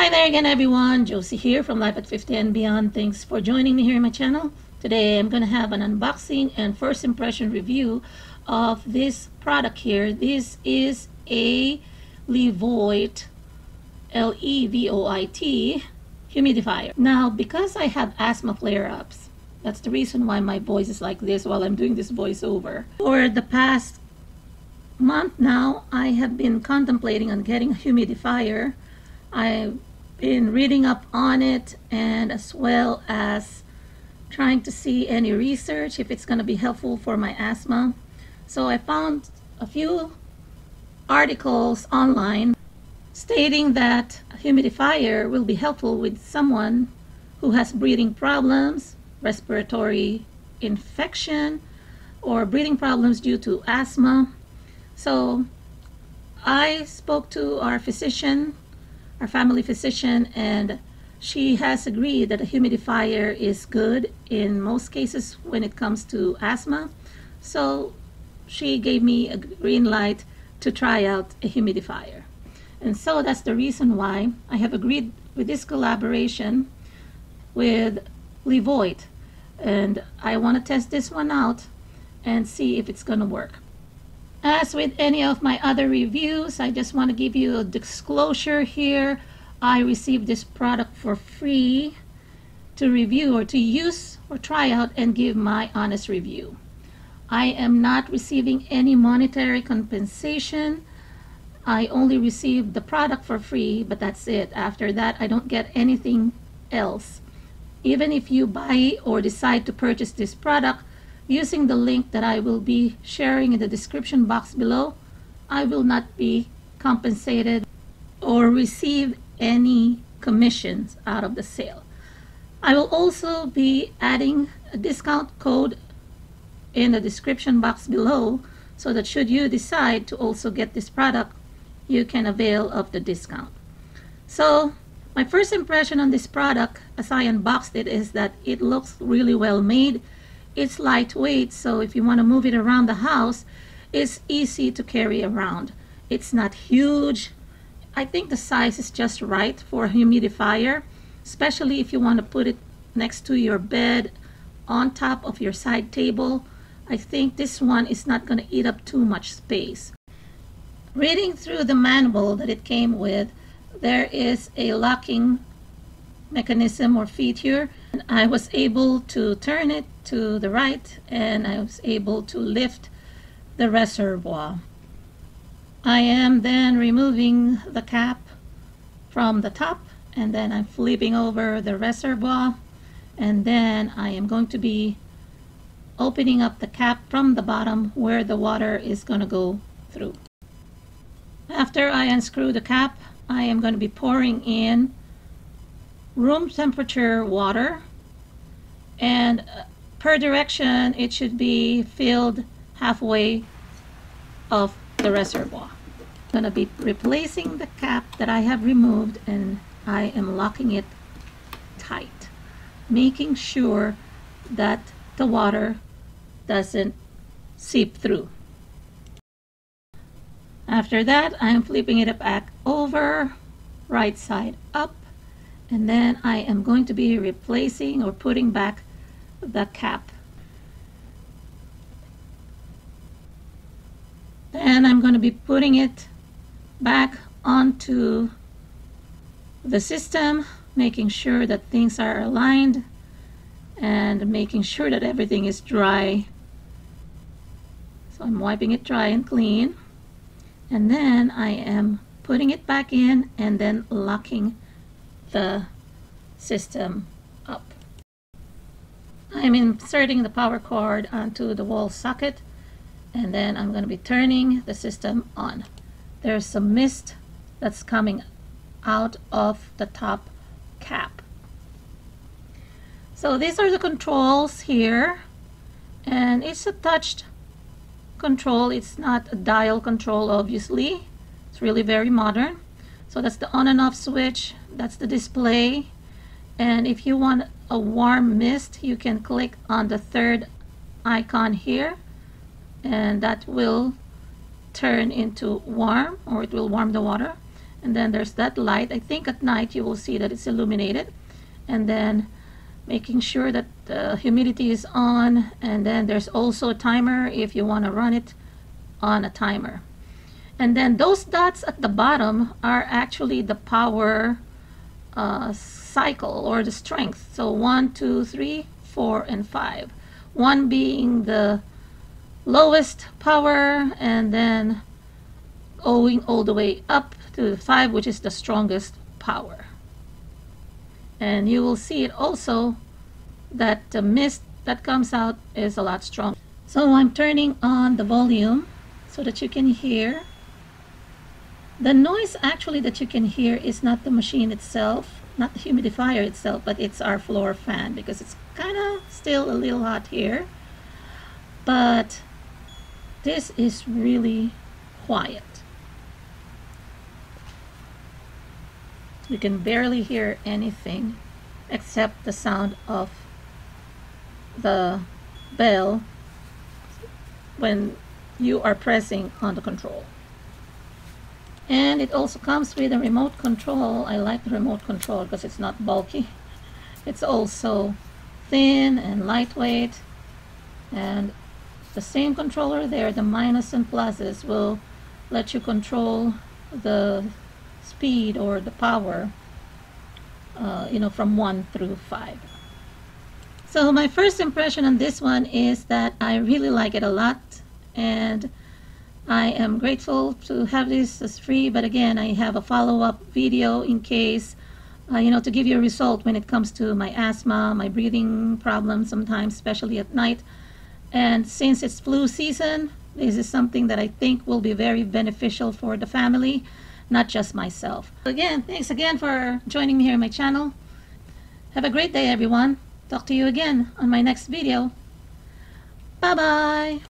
Hi there again everyone, Josie here from Life at 50 and Beyond. Thanks for joining me here in my channel. Today I'm going to have an unboxing and first impression review of this product here. This is a Levoit, Levoit humidifier. Now because I have asthma flare-ups, that's the reason why my voice is like this while I'm doing this voiceover. For the past month now, I have been contemplating on getting a humidifier. I've been reading up on it and as well as trying to see any research if it's going to be helpful for my asthma. So I found a few articles online stating that a humidifier will be helpful with someone who has breathing problems, respiratory infection, or breathing problems due to asthma. So I spoke to our physician, our family physician, and she has agreed that a humidifier is good in most cases when it comes to asthma. So she gave me a green light to try out a humidifier. And so that's the reason why I have agreed with this collaboration with Levoit. And I want to test this one out and see if it's going to work. As with any of my other reviews, I just want to give you a disclosure here. I received this product for free to review or to use or try out and give my honest review. I am not receiving any monetary compensation. I only received the product for free, but that's it. After that, I don't get anything else. Even if you buy or decide to purchase this product, using the link that I will be sharing in the description box below, I will not be compensated or receive any commissions out of the sale. I will also be adding a discount code in the description box below so that should you decide to also get this product, you can avail of the discount. So my first impression on this product as I unboxed it is that it looks really well made. It's lightweight, so if you want to move it around the house, it's easy to carry around. It's not huge. I think the size is just right for a humidifier, especially if you want to put it next to your bed, on top of your side table. I think this one is not going to eat up too much space. Reading through the manual that it came with, there is a locking mechanism or feature. I was able to turn it to the right and I was able to lift the reservoir. I am then removing the cap from the top and then I'm flipping over the reservoir, and then I am going to be opening up the cap from the bottom where the water is going to go through. After I unscrew the cap, I am going to be pouring in room temperature water, and per direction it should be filled halfway of the reservoir. I'm going to be replacing the cap that I have removed and I am locking it tight, making sure that the water doesn't seep through. After that, I am flipping it back over, right side up, and then I am going to be replacing or putting back the cap. Then I'm going to be putting it back onto the system, making sure that things are aligned and making sure that everything is dry. So I'm wiping it dry and clean, and then I am putting it back in and then locking the system up. I'm inserting the power cord onto the wall socket, and then I'm going to be turning the system on. There's some mist that's coming out of the top cap. So these are the controls here, and it's a touched control. It's not a dial control, obviously. It's really very modern. So that's the on and off switch, that's the display, and if you want a warm mist, you can click on the third icon here and that will turn into warm, or it will warm the water. And then there's that light. I think at night you will see that it's illuminated. And then making sure that the humidity is on. And then there's also a timer if you want to run it on a timer. And then those dots at the bottom are actually the power cycle or the strength. So 1, 2, 3, 4, and 5. 1 being the lowest power, and then going all the way up to 5, which is the strongest power. And you will see it also that the mist that comes out is a lot stronger. So I'm turning on the volume so that you can hear. The noise actually that you can hear is not the machine itself, not the humidifier itself, but it's our floor fan, because it's kind of still a little hot here. But this is really quiet. You can barely hear anything except the sound of the bell when you are pressing on the control. And it also comes with a remote control. I like the remote control because it's not bulky. It's also thin and lightweight. And the same controller there, the minus and pluses, will let you control the speed or the power, from 1 through 5. So my first impression on this one is that I really like it a lot. And I am grateful to have this as free, but again, I have a follow-up video in case, to give you a result when it comes to my asthma, my breathing problems sometimes, especially at night. And since it's flu season, this is something that I think will be very beneficial for the family, not just myself. Again, thanks again for joining me here on my channel. Have a great day, everyone. Talk to you again on my next video. Bye-bye.